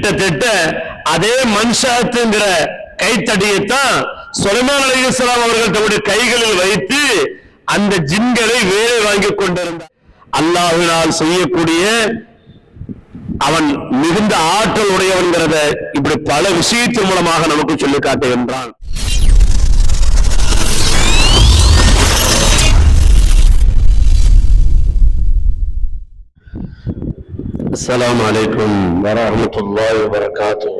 கிட்டத்தட்ட அதே மன்ஷாத்துங்கிற கைத்தடியைத்தான் சுலைமான் அலைஹிஸ்ஸலாம் அவர்கள் தம்முடைய கைகளில் வைத்து அந்த ஜின்களை வேலை வாங்கி கொண்டிருந்தார். அல்லாஹ்வினால் செய்யக்கூடிய அவன் மிகுந்த ஆற்றல் உடையவன்கிறத இப்படி பல விஷயத்தின் மூலமாக நமக்கு சொல்லி காட்டுகின்றான். السلام عليكم ورحمة الله وبركاته.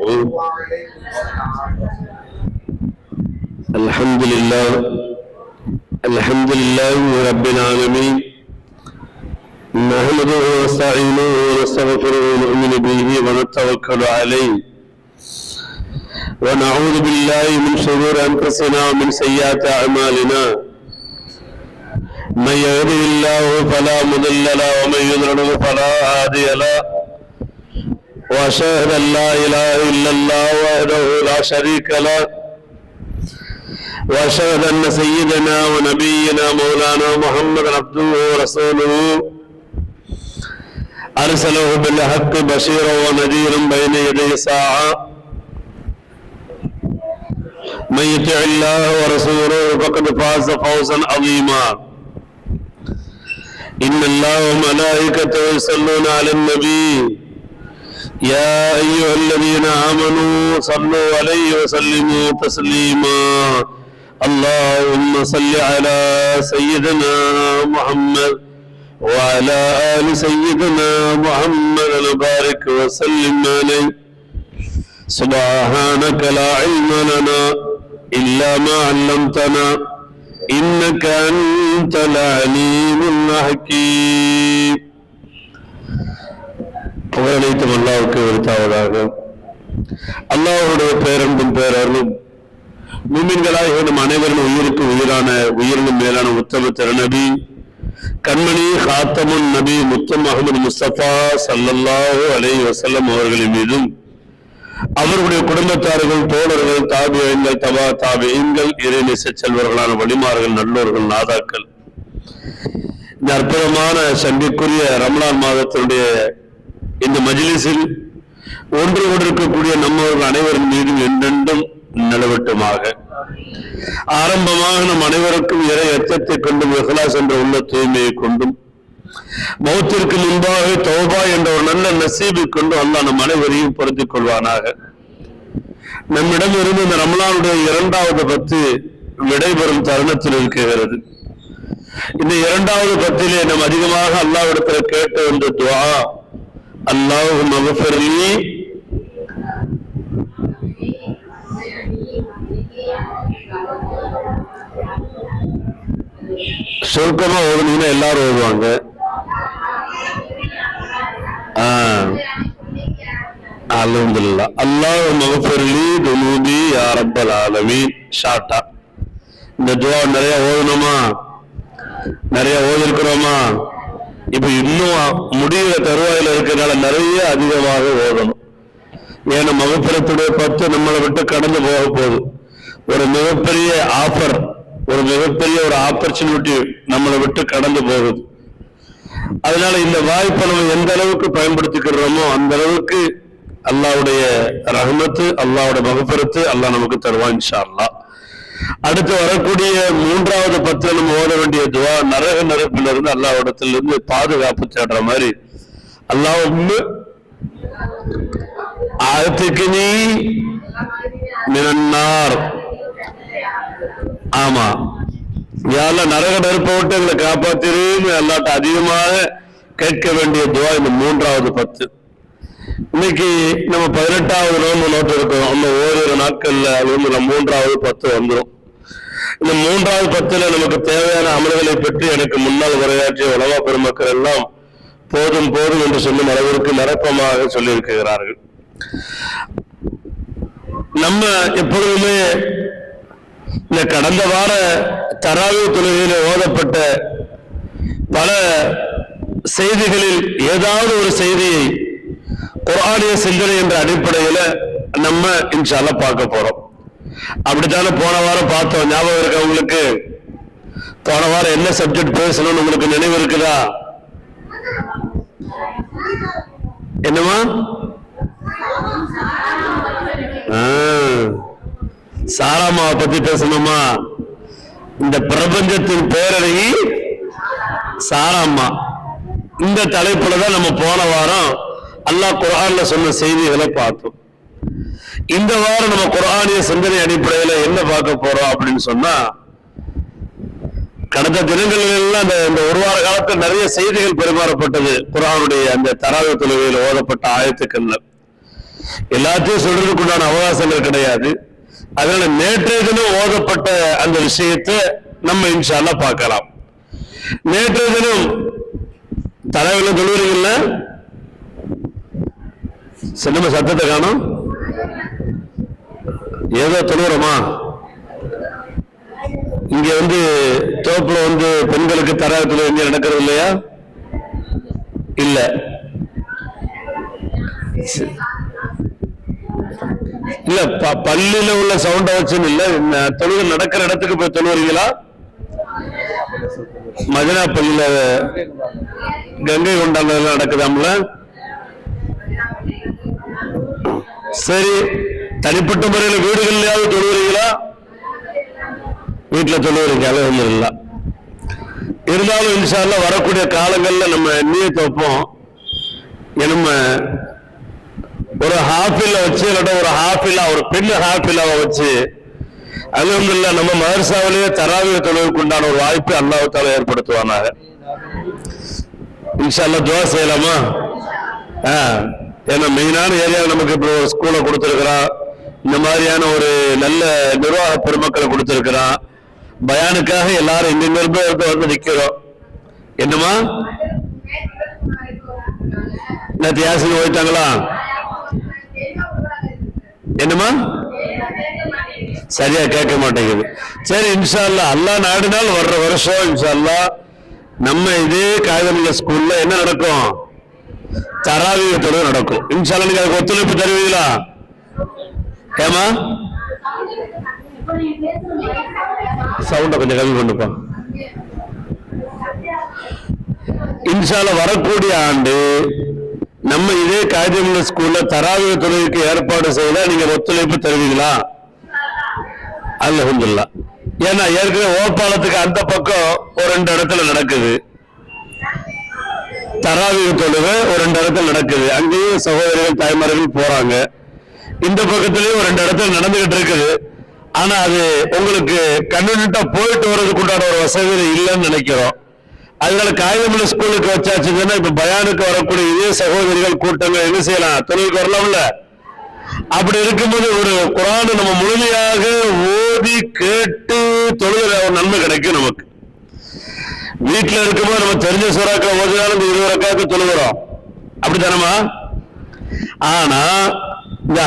الحمد لله رب العالمين، نحمده ونستعينه ونستغفره ونؤمن به ونتوكل عليه ونعوذ بالله من شرور أنفسنا ومن سيئات أعمالنا، من يهده الله فلا مضل له ومن يضلل فلا هادي له، وأشهد أن لا إله إلا الله وحده لا شريك له، وأشهد أن سيدنا ونبينا مولانا محمد عبده ورسوله أرسله بالحق بشيرا ونذيرا بين يدي الساعة، من يطع الله ورسوله فقد فاز فوزا عظيما. إن الله وملائكته يصلون على النبي يا أيها الذين آمنوا صلوا عليه وسلموا تسليما. اللهم صل على سيدنا محمد وعلى آل سيدنا محمد وبارك وسلم عليه. سبحانك لا علم لنا إلا ما علمتنا إنك أنت العليم الحكيم. புகழனைத்தும் அல்லாஹ்வுக்கு உரித்தாவதாக. அல்லாஹ்வுடைய பேரன்பும் பேரருளும் முஃமின்களாகிய நம் அனைவரின் உயிருக்கு உயிரான உயிரினும் மேலான உத்தம திருநபி கண்மணி காத்தமுன் நபி முத்து முஹம்மது முஸ்தபா ஸல்லல்லாஹு அலைஹி வஸல்லம் அவர்களின் மீதும் அவர்களுடைய குடும்பத்தார்கள், தோழர்கள், தாபியீன்கள், தபா தாபியீன்கள், இறைநேச செல்வர்களான வழிமார்கள், நல்லோர்கள், நாதாக்கள், இந்த அற்புதமான சங்கைக்குரிய ரமலான் மாதத்தினுடைய இந்த மஜ்லிஸில் ஒன்று கொண்டிருக்கக்கூடிய நம்மவர்கள் அனைவரின் மீதும் என்றென்றும் நிலவட்டுமாக. ஆரம்பமாக நம் அனைவருக்கும் இறை அச்சத்தை கொண்டும் இஹ்லாஸ் என்ற உள்ள தூய்மையை கொண்டும் மௌத்திற்கு முன்பாக தௌபா என்ற ஒரு நல்ல நசீபை கொண்டு அல்லாஹ் நம் அனைவரையும் பொருத்திக் கொள்வானாக. நம்மிடம் இருந்து இந்த ரமலானுடைய 2வது 10 விடைபெறும் தருணத்தில் இருக்கிறது. இந்த 2வது 10 நாம் அதிகமாக அல்லாஹ்விடத்தில் கேட்டு வந்த துஆ, அல்லாஹும்ம மக்ஃபிர்லி சுருக்கமா ஓதுனீங்கன்னா எல்லாரும் ஓதுவாங்க. அல்ஹம்துலில்லாஹ். அல்லாஹும்ம மக்ஃபிர்லி துனூபி யா ரப்பல் ஆலமீன். ஷார்ட்டா இந்த துஆ நிறைய ஓதணுமா, நிறைய ஓதிருக்கிறோமா? இப்ப இன்னும் முடிகிற தருவாயில இருக்கிறதுனால நிறைய அதிகமாக ஓதணும். ஏன்னா மகஃபிரத்துடைய 10 நம்மளை விட்டு கடந்து போக போகுது. ஒரு மிகப்பெரிய ஆஃபர், ஒரு மிகப்பெரிய ஒரு ஆப்பர்ச்சுனிட்டி நம்மளை விட்டு கடந்து போகுது. அதனால இந்த வாய்ப்பை நம்ம எந்த அளவுக்கு பயன்படுத்திக்கிறோமோ அந்த அளவுக்கு அல்லாஹ்வுடைய ரஹ்மத்து, அல்லாஹ்வுடைய மகஃபிரத்து அல்லாஹ் நமக்கு தருவான் இன்ஷா அல்லாஹ். அடுத்து வரக்கூடிய 3வது 10 நம்ம ஓத வேண்டிய துஆ, நரக நெருப்பிலிருந்து அல்லாஹ்விடத்திலிருந்து பாதுகாப்பு தேடுற மாதிரி, அல்லாஹும்ம ஆத்திக்னி மினன் நார். ஆமா, யா அல்லாஹ் நரக நெருப்பை விட்டு எங்களை காப்பாத்திருன்னு அல்லாஹ்ட்ட அதிகமாக கேட்க வேண்டிய துஆ இந்த 3வது 10. இன்னைக்கு நம்ம 18வது நோன்பு நோட்டு இருக்கோம். நம்ம ஓரிரு நாட்கள்ல அது வந்து 3வது 10 வந்துடும். இந்த 3வது 10ல நமக்கு தேவையான அமல்களை பற்றி எனக்கு முன்னால் உரையாற்றிய உலமா பெருமக்கள் எல்லாம் போதும் போதும் என்று சொல்லும் அளவிற்கு நிரப்பமாக சொல்லியிருக்கிறார்கள். நம்ம எப்பொழுதுமே இந்த கடந்த வார தராவீஹ் தொழுகையில ஓதப்பட்ட பல செய்திகளில் ஏதாவது ஒரு செய்தியை குர்ஆனிய சிந்தனை என்ற அடிப்படையில நம்ம இன்ஷா அல்லாஹ் பார்க்க போறோம். அப்படித்தானே போன வாரம் பார்த்தோம். ஞாபகம் இருக்கா உங்களுக்கு? போன வாரம் என்ன சப்ஜெக்ட் பேசணும்னு உங்களுக்கு நினைவு இருக்குதா? என்னமா? சாராமாவை பத்தி பேசணுமா? இந்த பிரபஞ்சத்தின் பேரழகி சாராமா. இந்த தலைப்புல தான் நம்ம போன வாரம் அல்லாஹ் குர்ஆன்ல சொன்ன செய்திகளை பார்த்தோம். இந்த வாரம் நம்ம குர்ஆனிய சிந்தனை அடிப்படையில் என்ன பார்க்க போறோம் அப்படின்னு சொன்னா, கடந்த தினங்களில் எல்லாம் இந்த ஒரு வார காலத்தில் நிறைய செய்திகள் பரிமாறப்பட்டது. குர்ஆனுடைய அந்த தராவீஹ் தொழுகையில் ஓதப்பட்ட ஆயத்துக்கள் எல்லாத்தையும் சொல்றதுக்குண்டான அவகாசங்கள் கிடையாது. அதனால நேற்றைய தினம் ஓதப்பட்ட அந்த விஷயத்தை நம்ம இன்ஷா அல்லாஹ் பார்க்கலாம். நேற்றைய தினம் தராவீஹ் தொழுகிறீங்கல்ல, சின்ன சத்தத்தை காணும், ஏதோ தொழுகிறோமா? இங்க தோப்புல பெண்களுக்கு தராவீஹ் தொழுகை எங்க நடக்கிறது இல்லையா? இல்ல, இல்ல பள்ளியில உள்ள சவுண்ட வச்சுன்னு இல்ல, தொழுகை நடக்கிற இடத்துக்கு போய் தொழுவீங்களா? மதினா பள்ளியில கங்கை கொண்டாடுறது நடக்குதாம்ல. சரி, தனிப்பட்ட முறையில் வீடுகள்லயாவது தொழுவீங்களா? வீட்டுல தொழுவீங்க, அல்ஹம்துலில்லாஹ். இருந்தாலும் இன்ஷா அல்லாஹ் வரக்கூடிய காலங்கள்ல நம்ம நியத் வைப்போம். நம்ம ஒரு ஹாஃபில வச்சு, இல்ல ஒரு ஹாஃபிலா, ஒரு பெண் ஹாஃபிலாவை வச்சு அல்ஹம்துலில்லாஹ் நம்ம மதரசாவிலேயே தராவீஹ் தொழுகைக்கு உண்டான ஒரு வாய்ப்பு அல்லாஹ் தஆலா ஏற்படுத்துவானாக. இன்ஷா அல்லாஹ் துஆ செய்யலாமா? ஏன்னா மெயினான ஏரியா நமக்கு இப்போ ஒரு ஸ்கூலை கொடுத்துருக்கிறான், இந்த மாதிரியான ஒரு நல்ல நிர்வாக பெருமக்களை கொடுத்துருக்கிறான். பயானுக்காக எல்லாரும் எங்கிருந்து நிக்கிறோம். என்னமா நேற்று யாசின் போயிட்டாங்களா? என்னமா சரியா கேட்க மாட்டேங்குது. சரி, இன்ஷா அல்லாஹ் அல்லாஹ் நாடினால் வர்ற வருஷம் இன்ஷா அல்லாஹ் நம்ம இதே காகிதமுள்ள ஸ்கூல்ல என்ன நடக்கும்? தராவீஹ் தொழுகை நடக்கும். இன்ஷா அல்லாஹ் நீங்க அதுக்கு ஒத்துழைப்பு தருவீங்களா? ஏமா சவுண்ட கொஞ்சம் கம்மி பண்ணுப்பா. இன்ஷா அல்லாஹ் வரக்கூடிய ஆண்டு நம்ம இதே காகிதமுள்ள ஸ்கூல்ல தராவீஹ் தொழுகைக்கு ஏற்பாடு செய்யல, நீங்க ஒத்துழைப்பு தருவீங்களா? அல்ஹம்துலில்லாஹ். ஏன்னா ஏற்கனவே ஓப்பாளத்துக்கு அந்த பக்கம் ஒரு 2 இடத்துல நடக்குது, தராவீஹ் தொழுகை ஒரு 2 இடத்துல நடக்குது. அங்கேயும் சகோதரிகள் தாய்மார்கள் போறாங்க. இந்த பக்கத்திலேயும் ஒரு 2 இடத்துல நடந்துகிட்டு இருக்குது. ஆனா அது உங்களுக்கு கன்வீனியன்ட்டா போயிட்டு வர்றதுக்கு உண்டான ஒரு வசதி இல்லைன்னு நினைக்கிறோம். அதனால காகிதமுள்ள ஸ்கூலுக்கு வச்சாச்சுன்னா இப்ப பயானுக்கு வரக்கூடிய இதே சகோதரிகள் கூட்டங்கள் என்ன செய்யலாம்? தொழிலுக்கு வரலாம்ல. அப்படி இருக்கும்போது ஒரு குர்ஆனை நம்ம முழுமையாக ஓதி கேட்டு தொழுகிற ஒரு நன்மை கிடைக்கும் நமக்கு. வீட்டுல இருக்கும்போது நம்ம தெரிஞ்ச சூறாக்களை ஓதினாலும் 20 ரக்காத்துக்கு தொழுகிறோம், அப்படித்தானமா? ஆனா இந்த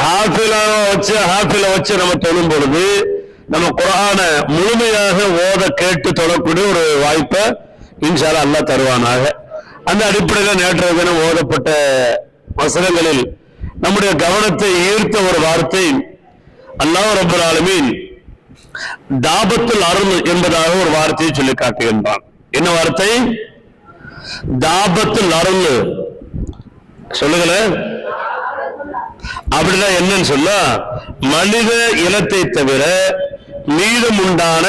ஹாஃபில வச்சு நம்ம தொழும் பொழுது நம்ம குர்ஆனை முழுமையாக ஓத கேட்டு தொழக்கூடிய ஒரு வாய்ப்பை இன்ஷா அல்லாஹ் அல்லாஹ் தருவானாக. அந்த அடிப்படையில் நேற்றைய தினம் ஓதப்பட்ட வசனங்களில் நம்முடைய கவனத்தை ஈர்த்த ஒரு வார்த்தை, அல்லாஹ் ரப்பல் ஆலமீன் தாபத்துல் அருள் என்பதாக ஒரு வார்த்தையை சொல்லி காட்டுகின்றான். என்ன வார்த்தை? தாபத்துல் அருள். சொல்லுங்களேன், அப்படின்னா என்னன்னு சொல்ல, மனித இனத்தை தவிர மீதம் உண்டான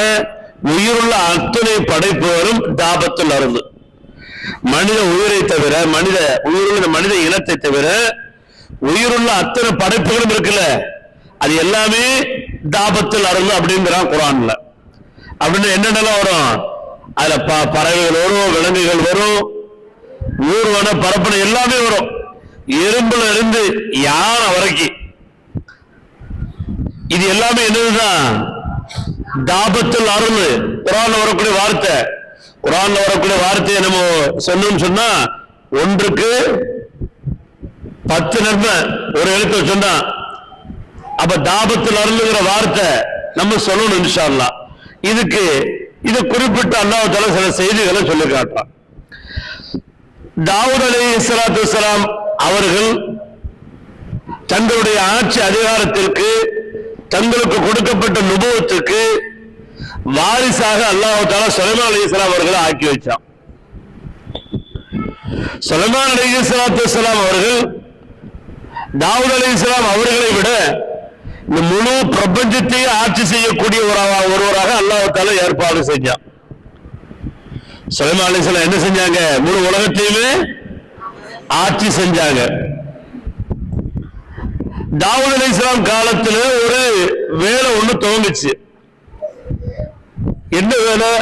உயிருள்ள அத்தனை படைப்புகளும் தாபத்துல் அருள். மனித உயிரை தவிர, மனித இனத்தை தவிர உயிருள்ள அத்தனை படைப்புகளும் இருக்குல்ல, அது எல்லாமே தாபத்துல் அருள் அப்படிங்கிறான் குர்ஆன்ல. அப்படின்னு என்னென்னலாம் வரும்? அதுல பறவைகள் வரும், விலங்குகள் வரும், ஊர்வன பரப்பன எல்லாமே வரும். எறும்புல இருந்து யானை வரைக்கும் இது எல்லாமே என்னதுதான்? தாபத்துல் அருள். குர்ஆன்ல வரக்கூடிய வார்த்தை. குர்ஆன்ல வரக்கூடிய வார்த்தையை நம்ம சொன்னோம்னு சொன்னா ஒன்றுக்கு 10 நன்மை ஒரு எழுத்து சொன்னா, அப்ப தாபத்துல் அருள்ங்கிற வார்த்தை நம்ம சொல்லணும் இன்ஷா அல்லாஹ். இது குறிப்பிட்ட அல்லாஹ் தஆலா சில செய்திகளை சொல்லி காட்டுறான். தாவூத் அலைஹிஸ்ஸலாத்து வஸ்ஸலாம் அவர்கள் தங்களுடைய ஆட்சி அதிகாரத்திற்கு, தங்களுக்கு கொடுக்கப்பட்ட நுபுவத்துக்கு வாரிசாக அல்லாஹ் தஆலா சுலைமான் அலைஹிஸ்ஸலாம் அவர்களை ஆக்கி வச்சான். சுலைமான் அலைஹிஸ்ஸலாத்து வஸ்ஸலாம் அவர்கள் தாவூத் அலைஹிஸ்ஸலாம் அவர்களை விட இந்த முழு பிரபஞ்சத்தையும் ஆட்சி செய்யக்கூடிய ஒருவராக அல்லாஹ் தஆலா ஏற்பாடு செஞ்சான். சுலைமான் அலைஹிஸ்ஸலாம் என்ன செஞ்சாங்க? முழு உலகத்தையுமே ஆட்சி செஞ்சாங்க. தாவூத் அலைஹிஸ்ஸலாம் காலத்துல ஒரு வேலை ஒண்ணு துவங்குச்சு. என்ன வேலை?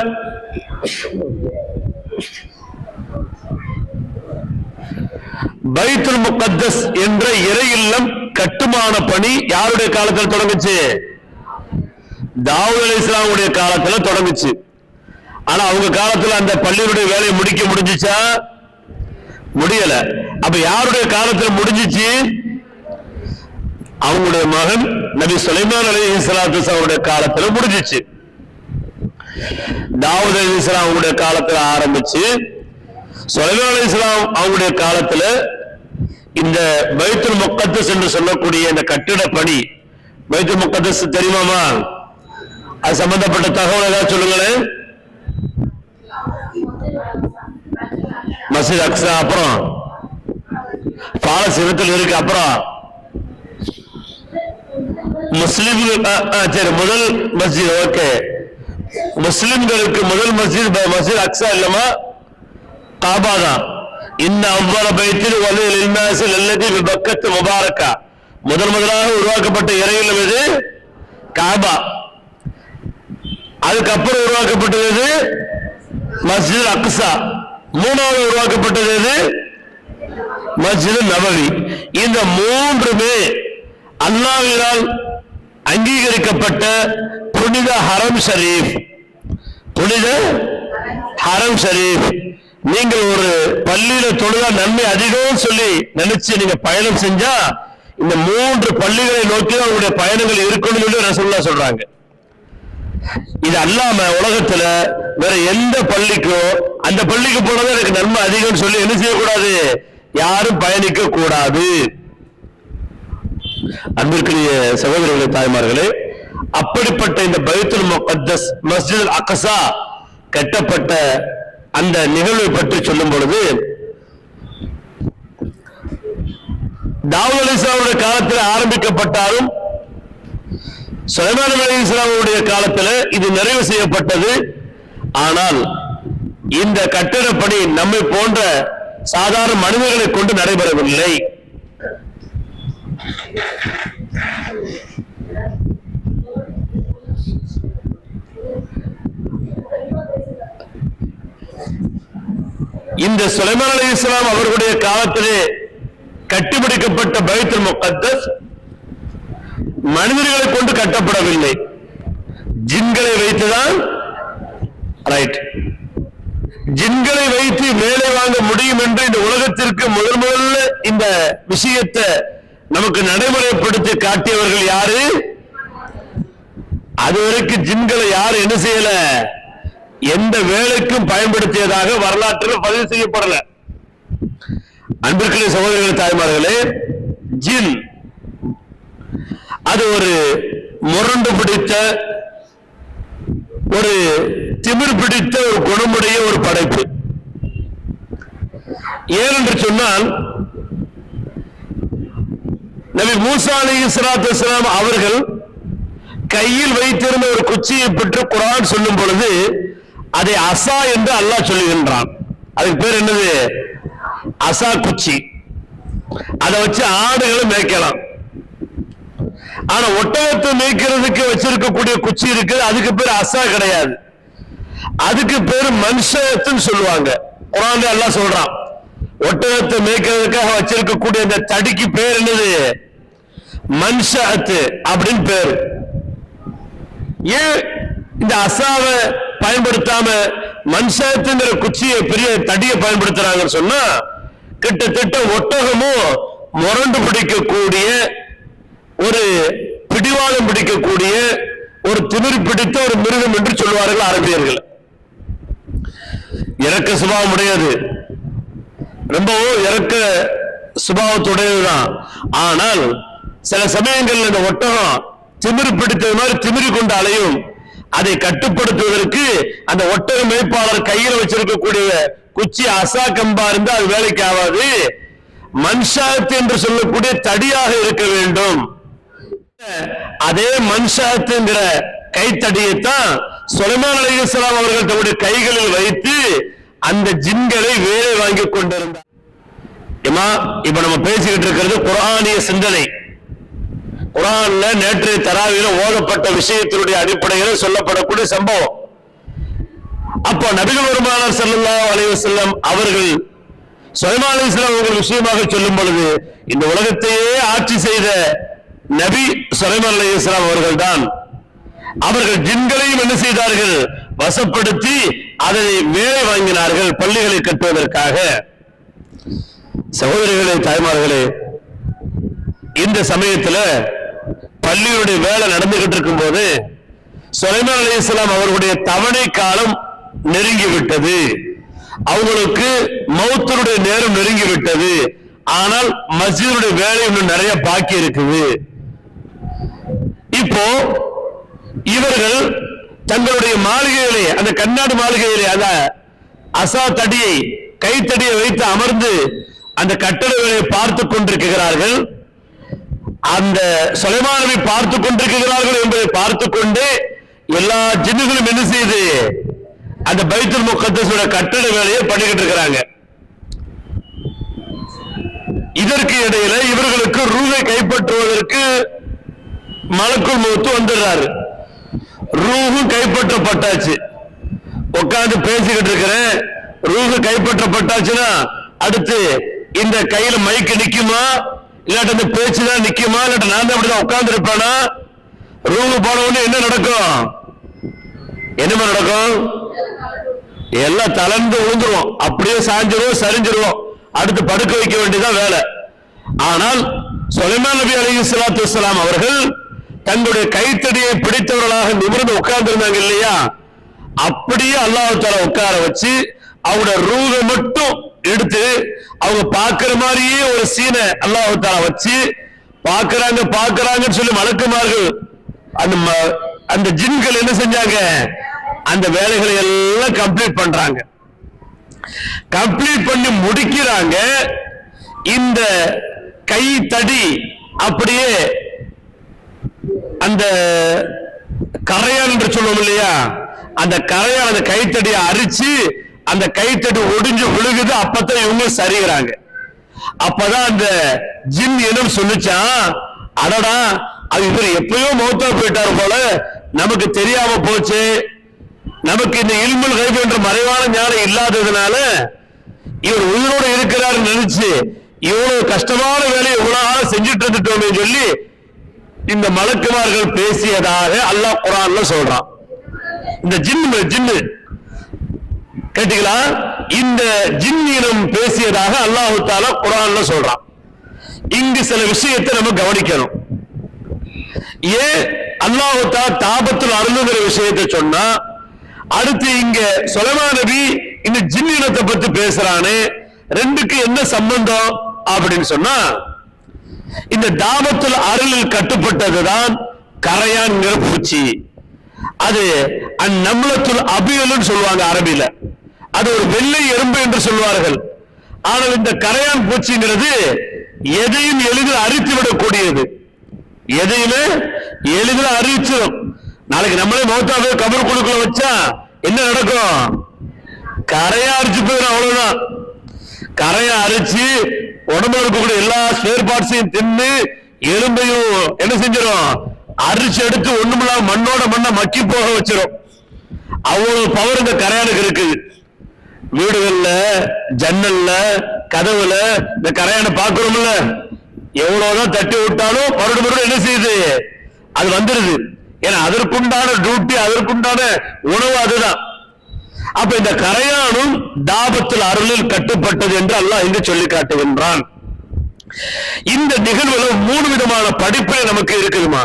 பைத்துல் முகத்தஸ் என்ற இறை இல்லம் கட்டுமான பணி யாருடைய காலத்தில் தொடங்குச்சு? தாவூத் அலைஹிஸ்ஸலாமுடைய காலத்துல தொடங்குச்சு. ஆனா அவங்க காலத்துல அந்த பள்ளியுடைய வேலையை முடிக்க முடிஞ்சிச்சா? முடியல. அப்ப யாருடைய காலத்துல முடிஞ்சிச்சு? அவங்களுடைய மகன் நபி சுலைமான் அலைஹிஸ்ஸலாத்து அவருடைய காலத்துல முடிஞ்சிச்சு. தாவூத் அலைஹிஸ்ஸலாம் அவங்களுடைய காலத்துல ஆரம்பிச்சு சுலைமான் அலைஹிஸ்ஸலாம் அவங்களுடைய காலத்துல இந்த பைத்துல் முகத்தஸ் என்று சொல்லக்கூடிய இந்த கட்டிட பணி, பைத்துல் முகத்தஸ் தெரியுமாமா? அது சம்பந்தப்பட்ட தகவல் ஏதாவது சொல்லுங்களேன். மஸ்ஜித் அக்ஸா, அப்புறம் பாலஸ்தீனத்தில் இருக்கு, அப்புறம் முஸ்லிம்கள். சரி, முதல் மஸ்ஜித். ஓகே, முஸ்லிம்களுக்கு முதல் மஸ்ஜித் அக்ஸா இல்லமா, காபா தான். இன்ன அவ்வள பைத்தில் வலில் இன்னாஸில் அல்லதி பக்கத்து முபாரக்கா, முதலாக உருவாக்கப்பட்ட இறையிலும் இது காபா. அதுக்கப்புறம் உருவாக்கப்பட்டது மஸ்ஜித் அக்ஸா. மூணாவது உருவாக்கப்பட்டது மஸ்ஜித் நபவி. இந்த மூன்றுமே அல்லாஹ்வினால் அங்கீகரிக்கப்பட்ட புனித ஹரம் ஷரீஃப். புனித ஹரம் ஷரீஃப். நீங்கள் ஒரு பள்ளியில தொழுதா நன்மை அதிகம் சொல்லி நினைச்சு நீங்க பயணம் செஞ்சா இந்த மூன்று பள்ளிகளை நோக்கி தான் உங்களுடைய பயணங்கள் இருக்கணும் சொல்லி ரசூலுல்லாஹ் சொல்றாங்க. இது அல்லாம உலகத்துல வேற எந்த பள்ளிக்கோ அந்த பள்ளிக்கு போனதான் எனக்கு நன்மை அதிகம் சொல்லி என்ன செய்யக்கூடாது? யாரும் பயணிக்க கூடாது. அன்பிற்குரிய சகோதரர்களே, தாய்மார்களே, அப்படிப்பட்ட இந்த பைத்துல் முகத்தஸ் மஸ்ஜித் அக்ஸா கட்டப்பட்ட அந்த நிகழ்வை பற்றி சொல்லும் பொழுது, தாவூத் அலைஹிஸ்ஸலாமுடைய காலத்தில் ஆரம்பிக்கப்பட்டாலும் சுலைமான் அலைஹிஸ்ஸலாமுடைய காலத்தில் இது நிறைவு செய்யப்பட்டது. ஆனால் இந்த கட்டிடப்பணி நம்மை போன்ற சாதாரண மனிதர்களை கொண்டு நடைபெறவில்லை. இந்த சுலைமான் அலைஹிஸ்ஸலாம் அவர்களுடைய காலத்திலே கட்டிப்பிடிக்கப்பட்ட பைத்துல் முகத்தஸ் மனிதர்களை கொண்டு கட்டப்படவில்லை, ஜின்களை வைத்துதான். ரைட், ஜின்களை வைத்து மேலே வாங்க முடியும் என்று இந்த உலகத்திற்கு முதல்ல இந்த விஷயத்தை நமக்கு நடைமுறைப்படுத்தி காட்டியவர்கள் யாரு? அதுவரைக்கும் ஜின்களை யாரு என்ன செய்யல, எந்த வேலைக்கும் பயன்படுத்தியதாக வரலாற்றில் பதிவு செய்யப்படல. அன்பிற்குரிய சகோதரர்கள், தாய்மார்களே, ஜின் அது ஒரு முரண்டு பிடித்த, ஒரு திமிர் பிடித்த, ஒரு குணமுடைய ஒரு படைப்பு. ஏனென்று சொன்னால், நபி மூசா அலைஹிஸ்ஸலாத்து வஸ்ஸலாம் அவர்கள் கையில் வைத்திருந்த ஒரு குச்சியை பற்றி குர்ஆன் சொல்லும் பொழுது அதை அசா என்று அல்லாஹ் சொல்லுகின்றான். அதுக்கு பேர் என்னது? அசா குச்சி. அதை வச்சு ஆடுகளை மேய்க்கலாம். ஆனா ஒட்டகத்தை மேய்க்கிறதுக்கு வச்சிருக்கக்கூடிய குச்சி இருக்கு, அதுக்கு பேர் அசா கிடையாது, அதுக்கு பேர் மன்ஷத்துன்னு சொல்லுவாங்க. குர்ஆன்ல அல்லாஹ் சொல்றான், ஒட்டகத்தை மேய்க்கிறதுக்காக வச்சிருக்கக்கூடிய இந்த தடிக்கு பேர் என்னது? மன்ஷத்து அப்படின்னு பேரு. ஏன் இந்த அசாவை பயன்படுத்தாம மன்ஷத்துங்கிற குச்சியை, பெரிய தடியை பயன்படுத்துறாங்கன்னு சொன்னா, கிட்டத்தட்ட ஒட்டகமும் முரண்டு பிடிக்கக்கூடிய, ஒரு பிடிவாதம் பிடிக்கக்கூடிய, ஒரு திமிர் பிடித்த ஒரு மிருகம் என்று சொல்வார்கள் அரபியர்கள். இறக்க சுபாவம் உடையது, ரொம்பவும் இறக்க சுபாவத்துடையதுதான். ஆனால் சில சமயங்கள்ல இந்த ஒட்டகம் திமிரு பிடித்தது மாதிரி திமிரி கொண்டு அலையும். அதை கட்டுப்படுத்துவதற்கு அந்த ஒட்டக மேய்ப்பாளர் கையில் வச்சிருக்கக்கூடிய குச்சி அசா கம்பா இருந்து அது வேலைக்கு ஆகாது, மன்ஷாத் என்று சொல்லக்கூடிய தடியாக இருக்க வேண்டும். அதே மன்ஷாத்துங்கிற கைத்தடியைத்தான் சுலைமான் அலைஹிஸ்ஸலாம் அவர்கள் தன்னுடைய கைகளில் வைத்து அந்த ஜின்களை வேலை வாங்கி கொண்டிருந்தார். இப்ப நம்ம பேசிக்கிட்டு இருக்கிறது குர்ஆனிய சிந்தனை. குர்ஆன்ல நேற்று தராவியில ஓதப்பட்ட விஷயத்தினுடைய அடிப்படையில் சொல்லப்படக்கூடிய சம்பவம். அப்போ நபிகள் பெருமானார் ஸல்லல்லாஹு அலைஹி வஸல்லம் அவர்கள் சுலைமான் அலைஹிஸ்ஸலாம் அவர்கள் விஷயமாக சொல்லும் பொழுது இந்த உலகத்தையே ஆட்சி செய்த நபி சுலைமான் அலைஹிஸ்ஸலாம் அவர்கள் தான். அவர்கள் ஜின்களையும் என்ன செய்தார்கள்? வசப்படுத்தி அதை வேலை வாங்கினார்கள் பள்ளிகளை கட்டுவதற்காக. சகோதரிகளே, தாய்மார்களே, இந்த சமயத்தில் பள்ளியுடைய வேலை நடந்துகிட்டு இருக்கும் போது சுலைமான் அலைஹிஸ்ஸலாம் அவர்களுடைய தவணை காலம் நெருங்கிவிட்டது. அவங்களுக்கு மௌத்தினுடைய நேரம் நெருங்கிவிட்டது. ஆனால் மஸ்ஜிதுடைய வேலை இன்னும் நிறைய பாக்கி இருக்குது. இப்போ இவர்கள் தங்களுடைய மாளிகையிலே, அந்த கண்ணாடி மாளிகையிலே, அத அசா தடியை கைத்தடியை வைத்து அமர்ந்து அந்த கட்டட வேலையை பார்த்து கொண்டிருக்கிறார்கள். அந்த சுலைமான் நபி பார்த்து கொண்டிருக்கிறார்கள் என்பதை பார்த்து கொண்டு எல்லா ஜின்னுகளும் என்ன செய்து அந்த பைத்துல் முகத்தஸோட கட்டட வேலையை பண்ணிக்கிட்டு இருக்கிறாங்க. இதற்கு இடையில இவர்களுக்கு ரூஹை கைப்பற்றுவதற்கு மலக்குல் மௌத் வந்துடுறாரு. ரூஹு கைப்பற்றப்பட்டாச்சு. உட்கார்ந்து பேசிக்கிட்டு இருக்கிறேன். ரூஹு கைப்பற்றப்பட்டாச்சுன்னா அடுத்து இந்த கையில மைக்கு நிக்குமா, இல்லாட்ட இந்த பேச்சுதான் நிக்குமா, இல்லாட்ட நான் தான் அப்படிதான் உட்கார்ந்து இருப்பேனா? ரூஹு போன உடனே என்ன நடக்கும்? என்னமா நடக்கும்? எல்லாம் தளர்ந்து விழுந்துருவோம், அப்படியே சாஞ்சிருவோம், சரிஞ்சிருவோம், அடுத்து படுக்க வைக்க வேண்டியதான் வேலை. ஆனால் சுலைமான் நபி அலைஹிஸ்ஸலாத்து வஸ்ஸலாம் அவர்கள் தங்களுடைய கைத்தடியை பிடித்தவர்களாக நிமிர்ந்து உட்கார்ந்து இருந்தாங்க இல்லையா? அப்படியே அல்லாஹ் தஆலா உட்கார வச்சு அவங்களோட ரூஹை மட்டும் எடுத்து அவங்க பார்க்கிற மாதிரியே ஒரு சீனை அல்லாஹ் தஆலா வச்சு பார்க்கறாங்கன்னு சொல்லி மலக்குமார்கள் அந்த ஜின்கள் என்ன செஞ்சாங்க? அந்த வேலைகளை எல்லாம் கம்ப்ளீட் பண்றாங்க. கம்ப்ளீட் பண்ணி முடிக்கிறாங்க. இந்த கை தடி அப்படியே அந்த கரையான் என்று சொல்லுவோம் இல்லையா, அந்த கரையான் அந்த கைத்தடியை அரிச்சு அந்த கைத்தடி ஒடிஞ்சு விழுகுது. அப்பதான் இவங்க சரிகிறாங்க. அப்பதான் அந்த ஜின் என்ன சொல்லிச்சான், அடடா அது இவர் எப்பயோ மௌத்தா போயிட்டாரு போல, நமக்கு தெரியாம போச்சு. நமக்கு இந்த இல்முல் கைப் என்ற மறைவான ஞானம் இல்லாததுனால இவர் உயிரோடு இருக்கிறார் நினைச்சு இவ்வளவு கஷ்டமான வேலையை இவ்வளவு செஞ்சுட்டு இருந்துட்டோமே சொல்லி இந்த மலக்குமார்கள் பேசியதாக அல்லாஹ் குர்ஆன்ல சொல்றான். இந்த ஜின்னு கேட்டீங்களா? இந்த ஜின்னினம் பேசியதாக அல்லாஹ் தஆலா குர்ஆன்ல சொல்றான். இங்கு சில விஷயத்தை நம்ம கவனிக்கணும். ஏன் அல்லாஹ் தஆலா தாபத்துல் அருளுங்கிற விஷயத்தை சொன்னா, அடுத்து இங்க சுலைமான் நபி இந்த ஜின் இனத்தை பத்தி பேசுறானே, ரெண்டுக்கு என்ன சம்பந்தம் அப்படின்னு சொன்னா, இந்த தாபத்துல் அருளில் கட்டுப்பட்டதுதான் கரையான் பூச்சி. அது அந்நம்லத்துல் அபியல்னு சொல்லுவாங்க அரபியில. அது ஒரு வெள்ளை எறும்பு என்று சொல்வார்கள். ஆனால் இந்த கரையான் பூச்சிங்கிறது எதையும் எளிதில் அரித்து விடக்கூடியது. எதையுமே எளிதில் அரிச்சிடும். நாளைக்கு நம்மளே மௌத்தாவே கபர் குழுக்குள்ள வச்சா என்ன நடக்கும்? கரையா அரிச்சு போயிடும், அவ்வளவுதான். கரையா அரிச்சு உடம்புல இருக்கக்கூடிய எல்லா ஸ்பேர் பார்ட்ஸையும் தின்னு எலும்பையும் என்ன செஞ்சிடும்? அரிச்சு எடுத்து ஒண்ணுமில்லாம மண்ணோட மண்ணை மக்கி போக வச்சிடும். அவ்வளவு பவர் இந்த கரையானுக்கு இருக்குது. வீடுகள்ல, ஜன்னல்ல, கதவுல இந்த கரையானை பாக்குறோம்ல, எவ்வளவுதான் தட்டி விட்டாலும் மறுபடியும் என்ன செய்யுது? அது வந்துருது. ஏன்னா அதற்குண்டான டியூட்டி, அதற்குண்டான உணவு அதுதான். அப்ப இந்த கரையானும் தாபத்துல் அருளில் கட்டுப்பட்டது என்று அல்லாஹ் இங்கு சொல்லி காட்டுகின்றான். இந்த நிகழ்வுல 3 விதமான படிப்பினை நமக்கு இருக்குதுமா.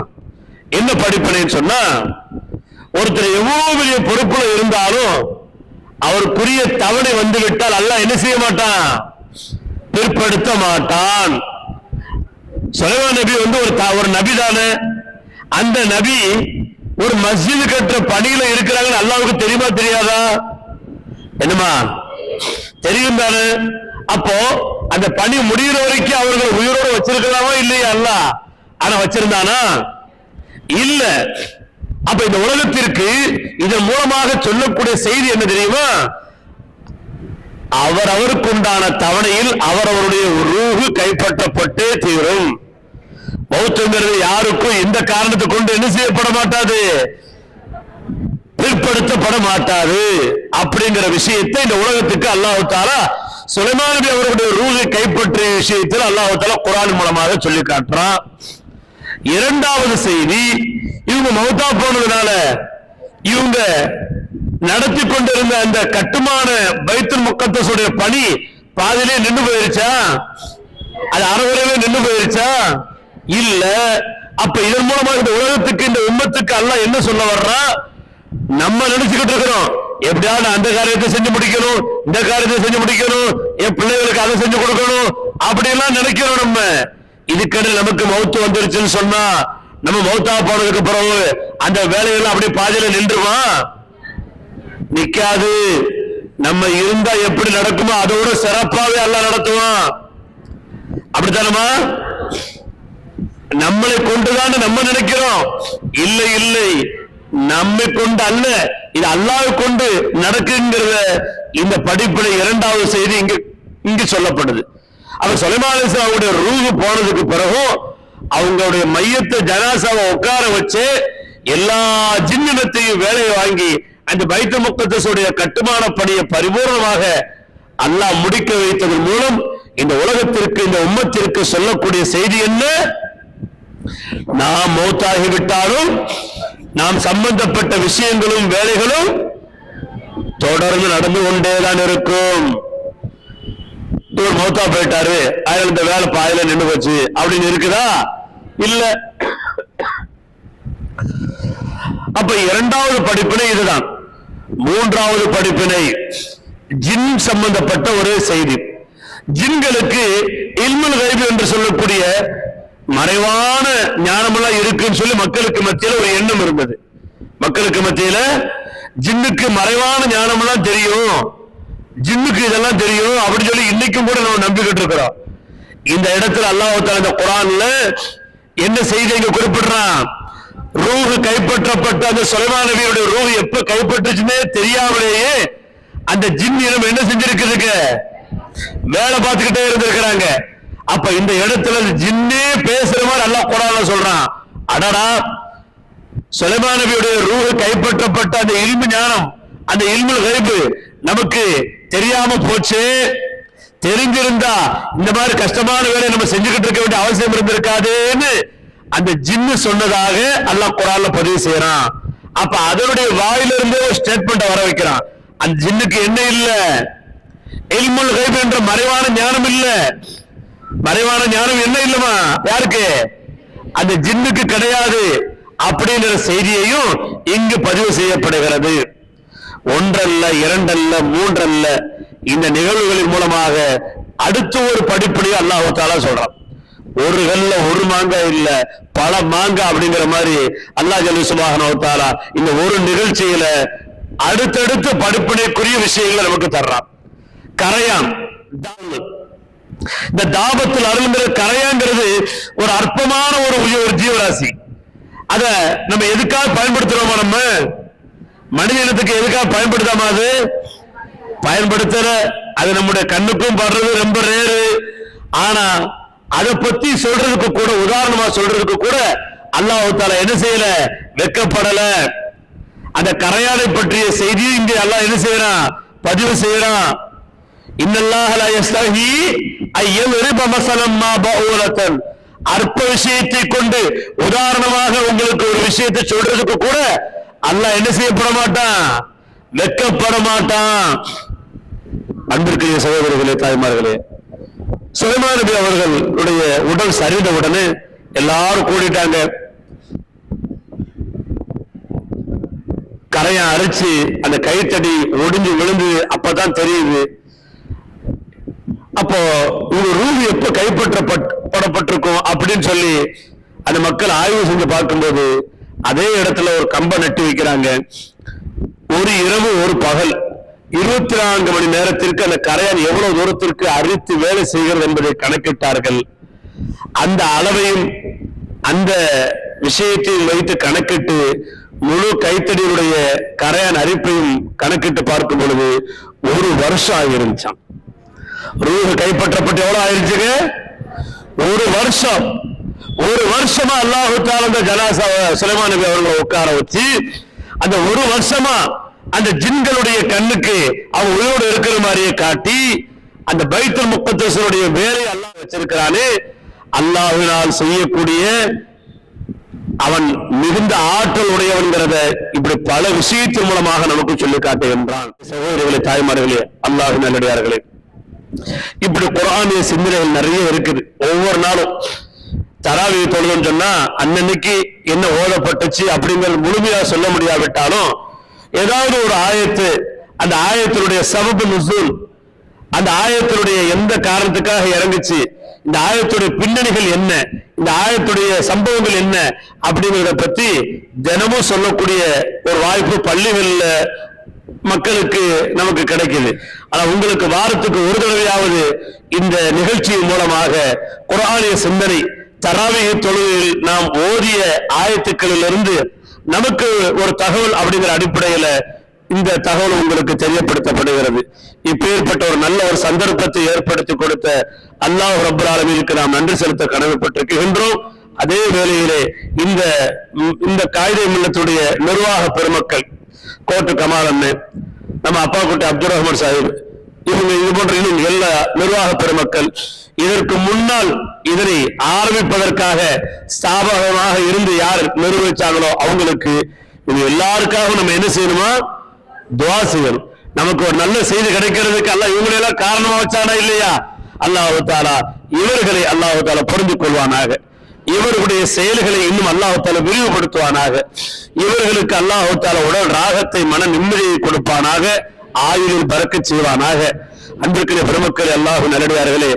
என்ன படிப்பினைன்னு சொன்னா, ஒருத்தர் எவ்வளவு பெரிய பொறுப்புல இருந்தாலும் அவருக்குரிய தவணை வந்துவிட்டால் அல்லாஹ் என்ன செய்ய மாட்டான்? பிற்படுத்த மாட்டான். சுலைமான் நபி ஒரு நபி தானே. அந்த நபி ஒரு மஸ்ஜித் கட்டுற பணியில இருக்கிறாங்கன்னு அல்லாஹ்வுக்கு தெரியுமா தெரியாதா? என்னமா தெரியும் தானே. அப்போ அந்த பணி முடிகிற வரைக்கும் அவர்கள் உயிரோடு வச்சிருக்கலாமா இல்லையா? அல்லாஹ் ஆனா வச்சிருந்தானா? இல்ல. அப்ப இந்த உலகத்திற்கு இதன் மூலமாக சொல்லக்கூடிய செய்தி என்ன தெரியுமா? அவருக்கு உண்டான தவணையில் அவரவருடைய ரூஹு கைப்பற்றப்பட்டே தீரும். மௌத்துங்கிறது யாருக்கும் எந்த காரணத்தை கொண்டு என்ன செய்யப்பட மாட்டாது, பிற்படுத்தப்பட மாட்டாது அப்படிங்கிற விஷயத்தை இந்த உலகத்துக்கு அல்லாஹ் தஆலா சுலைமான் நபி அவர்களுடைய ரூஹை கைப்பற்றிய விஷயத்தில் அல்லாஹ் தஆலா குர்ஆன் மூலமாக சொல்லி காட்டுறான். இரண்டாவது செய்தி, இவங்க மௌத்தா போனதுனால இவங்க நடத்தி கொண்டிருந்த அந்த கட்டுமான பைத்துல் முக்கத்தஸுடைய பணி பாதியிலே நின்று போயிருச்சா? அது அறகுறையிலே நின்று போயிருச்சா? இல்ல. அப்ப இதன் மூலமாக இந்த உலகத்துக்கு இந்த உம்மத்துக்கு அல்லாஹ் என்ன சொல்ல வர்றா? நம்ம நினைச்சுக்கிட்டு இருக்கிறோம் எப்படியாவது அந்த காரியத்தை செஞ்சு முடிக்கணும், இந்த காரியத்தை செஞ்சு முடிக்கணும், என் பிள்ளைகளுக்கு அதை செஞ்சு கொடுக்கணும் அப்படி எல்லாம் நினைக்கிறோம். நம்ம இதுக்கடையில் நமக்கு மௌத்து வந்துருச்சுன்னு சொன்னா நம்ம மௌத்தா போனதுக்கு பிறகு அந்த வேலைகள் அப்படி பாதியில நின்றுமா? நிக்காது. நம்ம இருந்தா எப்படி நடக்குமோ அதோட சிறப்பாவே அல்லாஹ் நடத்துவான். அப்படித்தானமா? நம்மளை கொண்டுதான் நம்ம நினைக்கிறோம். இல்லை இல்லை, நம்மை கொண்டு அல்ல, இது அல்லாஹ்வை கொண்டு நடக்குங்கிறத இந்த படிப்புல இரண்டாவது செய்தி இங்கு சொல்லப்படுது. அப்ப சுலைமான் அலைஹிஸ்ஸலாமுடைய ரூஹ் போனதுக்கு பிறகும் அவங்களுடைய மையத்தை ஜனாசாவை உட்கார வச்சு எல்லா ஜின்னினத்தையும் வேலையை வாங்கி அந்த பைத்துல் முக்கத்தஸுடைய கட்டுமான பணியை பரிபூர்ணமாக அல்லாஹ் முடிக்க வைத்ததன் மூலம் இந்த உலகத்திற்கு இந்த உம்மத்திற்கு சொல்லக்கூடிய செய்தி என்ன? நாம் மௌத்தாகிவிட்டாலும் நாம் சம்பந்தப்பட்ட விஷயங்களும் வேலைகளும் தொடர்ந்து நடந்து கொண்டேதான் இருக்கும். இவர் மௌத்தா போயிட்டாரு, அதில் இந்த வேலை பாதியில நின்று போச்சு அப்படின்னு இருக்குதா? இல்ல. அப்ப இரண்டாவது படிப்பினை இதுதான். மூன்றாவது படிப்பினை ஜின் சம்பந்தப்பட்ட ஒரு செய்தி. ஜின்களுக்கு இல்முல் கைப் என்று சொல்லக்கூடிய மறைவான ஞானமெல்லாம் இருக்குன்னு சொல்லி மக்களுக்கு மத்தியில ஒரு எண்ணம் இருந்தது. மக்களுக்கு மத்தியில ஜின்னுக்கு மறைவான ஞானமெல்லாம் தெரியும், ஜின்னுக்கு இதெல்லாம் தெரியும் அப்படின்னு சொல்லி இன்னைக்கும் கூட நம்ம நம்பிக்கிட்டு இருக்கிறோம். இந்த இடத்துல அல்லாஹ் தஆலா இந்த குர்ஆன்ல என்ன செய்தி இங்க குறிப்பிடுறான்? ரூஹ் கைப்பற்றப்பட்ட அந்த சுலைமான் நபியுடைய ரூஹ் எப்ப கைப்பற்றுச்சுன்னே தெரியாமலேயே அந்த ஜின் இனம் என்ன செஞ்சிருக்குதுங்க, வேலை பார்த்துக்கிட்டே இருந்திருக்கிறாங்க. அப்ப இந்த இடத்துல ஜின்னே பேசுற மாதிரி அல்லாஹ் குர்ஆன்ல சொல்றான், அடடா சுலைமான் நபியுடைய ரூஹ் கைப்பற்றப்பட்ட அந்த இல்மு ஞானம், அந்த இல்முல் கைப் நமக்கு தெரியாம போச்சு. தெரிஞ்சிருந்தா இந்த மாதிரி கஷ்டமான வேலையை நம்ம செஞ்சுக்கிட்டு இருக்க வேண்டிய அவசியம் இருந்திருக்காதுன்னு அந்த ஜின்னு சொன்னதாக அல்லாஹ் குர்ஆன்ல பதிவு செய்யறான். அப்ப அதனுடைய வாயிலிருந்து ஒரு ஸ்டேட்மெண்ட் வர வைக்கிறான். அந்த ஜின்னுக்கு என்ன இல்ல? இல்முல் கைப் என்ற மறைவான ஞானம் இல்ல. மறைவான ஞானம் என்ன இல்லமா? யாருக்கு? அந்த ஜின்னுக்கு கிடையாது அப்படிங்கிற செய்தியையும் இங்கு பதிவு செய்யப்படுகிறது. ஒன்றல்ல, இரண்டல்ல, மூன்றல்ல, இந்த நிகழ்வுகளின் மூலமாக அடுத்த ஒரு படிப்படியை அல்லாஹ் தஆலா சொல்றான். ஒரு கல்ல ஒரு மாங்காய் இல்ல, பல மாங்காய் அப்படிங்கிற மாதிரி அல்லாஹ் ஜல்ல சுப்ஹானஹு வ தஆலா இந்த ஒரு நிகழ்ச்சியில அடுத்தடுத்து படிப்பினைக்குரிய விஷயங்களை நமக்கு தர்றான். கரையான், இந்த தாபத்தில் அருள்ங்கிற கரையாங்கிறது ஒரு அற்பமான ஒரு ஜீவராசி. அத நம்ம எதுக்காக பயன்படுத்துறோமா? நம்ம மனித இனத்துக்கு எதுக்காக பயன்படுத்தாம? அது பயன்படுத்துற, அது நம்முடைய கண்ணுக்கும் படுறது ரொம்ப ரேரு. ஆனா அதை பத்தி சொல்றதுக்கு கூட, உதாரணமா சொல்றதுக்கு கூட அல்லாஹ் தஆலா என்ன செய்யல? வெட்கப்படல. அந்த கரையானை பற்றிய செய்தி இங்கே அல்லாஹ் என்ன செய்யறான்? பதிவு செய்யறான். இன்னல்லாஹ லா யஸ்தஹி அய்யரிப மஸலம் மா பஊலத்தன். அற்ப விஷயத்தை கொண்டு உதாரணமாக உங்களுக்கு ஒரு விஷயத்தை சொல்றதுக்கு கூட அல்லாஹ் என்ன செய்யப்பட மாட்டான்? வெட்கப்பட மாட்டான். அன்பிற்குரிய சகோதரர்களே, தாய்மார்களே, சுலைமான் நபி அவர்களுடைய உடல் சரிந்த உடனே எல்லாரும் கூடிட்டாங்க. கரையை அரைச்சு அந்த கைத்தடி ஒடிஞ்சு விழுந்து அப்பதான் தெரியுது. அப்போ உங்க ரூஹ் எப்ப கைப்பற்றப்பட்டிருக்கும் அப்படின்னு சொல்லி அந்த மக்கள் ஆய்வு செஞ்சு பார்க்கும்போது அதே இடத்துல ஒரு கம்பை நட்டு வைக்கிறாங்க. ஒரு இரவு ஒரு பகல் 24 மணி நேரத்திற்கு அந்த கரையான் எவ்வளவு தூரத்திற்கு அரித்து வேலை செய்கிறது என்பதை கணக்கிட்டார்கள். அந்த அளவையும் அந்த விஷயத்தையும் வைத்து கணக்கிட்டு முழு கைத்தடியுடைய கரையான் அரிப்பையும் கணக்கிட்டு பார்க்கும் பொழுது 1 வருஷம் ஆகிருந்துச்சான். ரூஹ் கைப்பற்றப்பட்டு எவ்வளவு ஆயிருச்சுங்க? 1 வருஷம். 1 வருஷமா அல்லாஹ் தஆலா அந்த ஜனாஸா சுலைமான் நபி அவர்களை உட்கார வச்சு அந்த 1 வருஷமா அந்த ஜின்களுடைய கண்ணுக்கு அவன் உயிரோடு இருக்கிற மாதிரியே காட்டி அந்த பைத்துல் முக்கத்தஸுடைய வேலை அல்லாஹ் வச்சிருக்கிறானே, அல்லாஹ்வினால் செய்யக்கூடிய அவன் மிகுந்த ஆற்றல் உடையவன்கிறத இப்படி பல விஷயத்தின் மூலமாக நமக்கு சொல்லி காட்டுகின்றான். சகோதரிகளே, தாய்மார்களே, அல்லாஹ்வின் நல்லடியார்களே, இப்படி குர்ஆனிய சிந்தனைகள் நிறைய இருக்குது. ஒவ்வொரு நாளும் தராவீஹ் தொழுதுன்னு சொன்னா அன்னன்னைக்கு என்ன ஓதப்பட்டுச்சு அப்படிங்கிறது முழுமையா சொல்ல முடியாவிட்டாலும் ஏதாவது ஒரு ஆயத்து, அந்த ஆயத்தினுடைய சபபு நுஸூல், அந்த ஆயத்தினுடைய எந்த காரணத்துக்காக இறங்குச்சு, இந்த ஆயத்துடைய பின்னணிகள் என்ன, இந்த ஆயத்துடைய சம்பவங்கள் என்ன அப்படிங்கிறத பத்தி தினமும் சொல்லக்கூடிய ஒரு வாய்ப்பு பள்ளிகள்ல மக்களுக்கு நமக்கு கிடைக்குது. ஆனா உங்களுக்கு வாரத்துக்கு ஒரு தடவையாவது இந்த நிகழ்ச்சியின் மூலமாக குர்ஆனிய சிந்தனை, தராவீஹ் தொழுகையில் நாம் ஓதிய ஆயத்துக்களிலிருந்து நமக்கு ஒரு தகவல் அப்படிங்கிற அடிப்படையில இந்த தகவல் உங்களுக்கு தெரியப்படுத்தப்படுகிறது. இப்பேற்பட்ட ஒரு நல்ல ஒரு சந்தர்ப்பத்தை ஏற்படுத்தி கொடுத்த அல்லாஹ் ரப்பல் ஆலமீனுக்கு நாம் நன்றி செலுத்த கடமைப்பட்டிருக்கின்றோம். அதே வேளையிலே இந்த காயிதே மில்லத்துடைய நிர்வாக பெருமக்கள், கோட்டு கமால் அண்ணன், நம்ம அப்பா குட்டி அப்துல் ரஹ்மான் சாஹிப், இவங்க இது போன்ற இன்னும் எல்லா நிர்வாக பெருமக்கள், இதற்கு முன்னால் இதனை ஆரம்பிப்பதற்காக ஸ்தாபகமாக இருந்து யார் நிர்வகிச்சாங்களோ அவங்களுக்கு இது எல்லாருக்காகவும் நம்ம என்ன செய்யணுமா? துஆ செய்யணும். நமக்கு ஒரு நல்ல செய்தி கிடைக்கிறதுக்கு அல்லாஹ் இவங்களெல்லாம் காரணமா வச்சானா இல்லையா? அல்லாஹ் தஆலா இவர்களை அல்லாஹ் தஆலா புரிந்து கொள்வானாக. இவர்களுடைய செயல்களை இன்னும் அல்லாஹ் தஆலா விரிவுபடுத்துவானாக. இவர்களுக்கு அல்லாஹ் தஆலா உடல் ராகத்தை, மன நிம்மதியை கொடுப்பானாக. ஆயுளில் பறக்கச் செய்வானாக. அன்பிற்குரிய பெருமக்களே, அல்லாஹ் நல்லடியார்களே,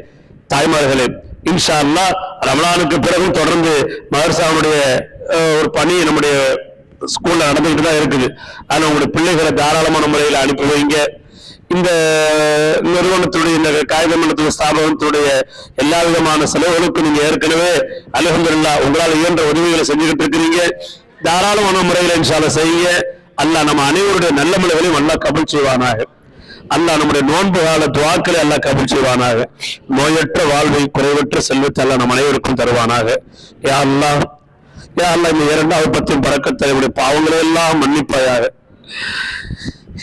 தாய்மார்களே, இன்ஷா அல்லாஹ் ரமலானுக்கு பிறகு தொடர்ந்து மதரசாவுடைய ஒரு பணி நம்முடைய ஸ்கூல்ல நடந்துகிட்டு தான் இருக்குது. ஆனா உங்களுடைய பிள்ளைகளை தாராளமான முறையில் அனுப்பி வைங்க. இந்த நிறுவனத்துடைய, இந்த காயிதே மில்லத்துடைய ஸ்தாபனத்துடைய எல்லா விதமான செலவுகளுக்கும் நீங்க ஏற்கனவே அல்ஹம்துலில்லாஹ் உங்களால் இயன்ற உதவிகளை செஞ்சுக்கிட்டு இருக்கிறீங்க. தாராளமான முறையில் இன்ஷா அல்லாஹ் செய்யுங்க. அல்லாஹ் நம்ம அனைவருடைய நல்ல மலைகளையும் அல்லாஹ் கபூல் செய்வானாக. அல்லாஹ் நம்முடைய நோன்பு கால துஆக்களை அல்லாஹ் கபூல் செய்வானாக. நோயற்ற வாழ்வை, குறைவற்ற செல்வத்தை அல்லாஹ் நம் அனைவருக்கும் தருவானாக. யா அல்லாஹ், யா அல்லாஹ், இந்த 2வது பத்தின் பரக்கத்தை, நம்முடைய பாவங்களை எல்லாம் மன்னிப்பாயாக.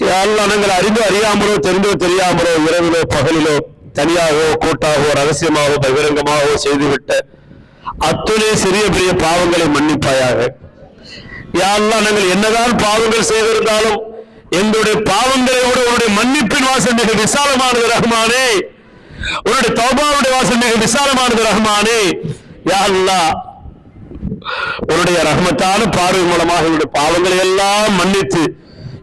யா அல்லாஹ், நாங்கள் அறிந்து அறியாமலோ தெரிந்தோ தெரியாமலோ இரவிலோ பகலிலோ தனியாகவோ கூட்டாகவோ ரகசியமாகவோ பகிரங்கமாகவோ செய்துவிட்ட அத்துணை சிறிய பெரிய பாவங்களை மன்னிப்பாயாக. யா அல்லாஹ், நாங்கள் என்னதான் பாவங்கள் செய்திருந்தாலும் எங்களுடைய பாவங்களை விட உன்னுடைய மன்னிப்பின் வாசல் மிக விசாலமானது ரஹ்மானே. உன்னுடைய தௌபாவுடைய வாசல் மிக விசாலமானது ரஹ்மானே. யா அல்லாஹ், உன்னுடைய ரஹ்மத்தான பார்வை மூலமாக எங்களுடைய பாவங்களை எல்லாம் மன்னித்து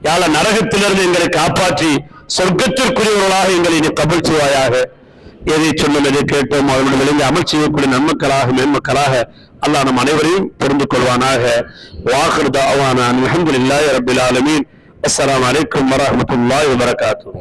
யா அல்லாஹ் நரகத்திலிருந்து எங்களை காப்பாற்றி சொர்க்கத்திற்குரியவர்களாக எங்களை நீ கபூல் செய்வாயாக. எதை சொன்னோம், எதை கேட்டோம், அவர்களுடைய விளைந்து அமல் செய்யக்கூடிய நன்மக்களாக, மேன்மக்களாக அல்லாஹ் நம் அனைவரையும் புரிந்து கொள்வானாக. வாஹிர் தஅவானா அல்ஹம்துலில்லாஹி ரப்பில் ஆலமீன். அஸ்ஸலாமு அலைக்கும் வரஹ்மத்துல்லாஹி வபரகாத்துஹு.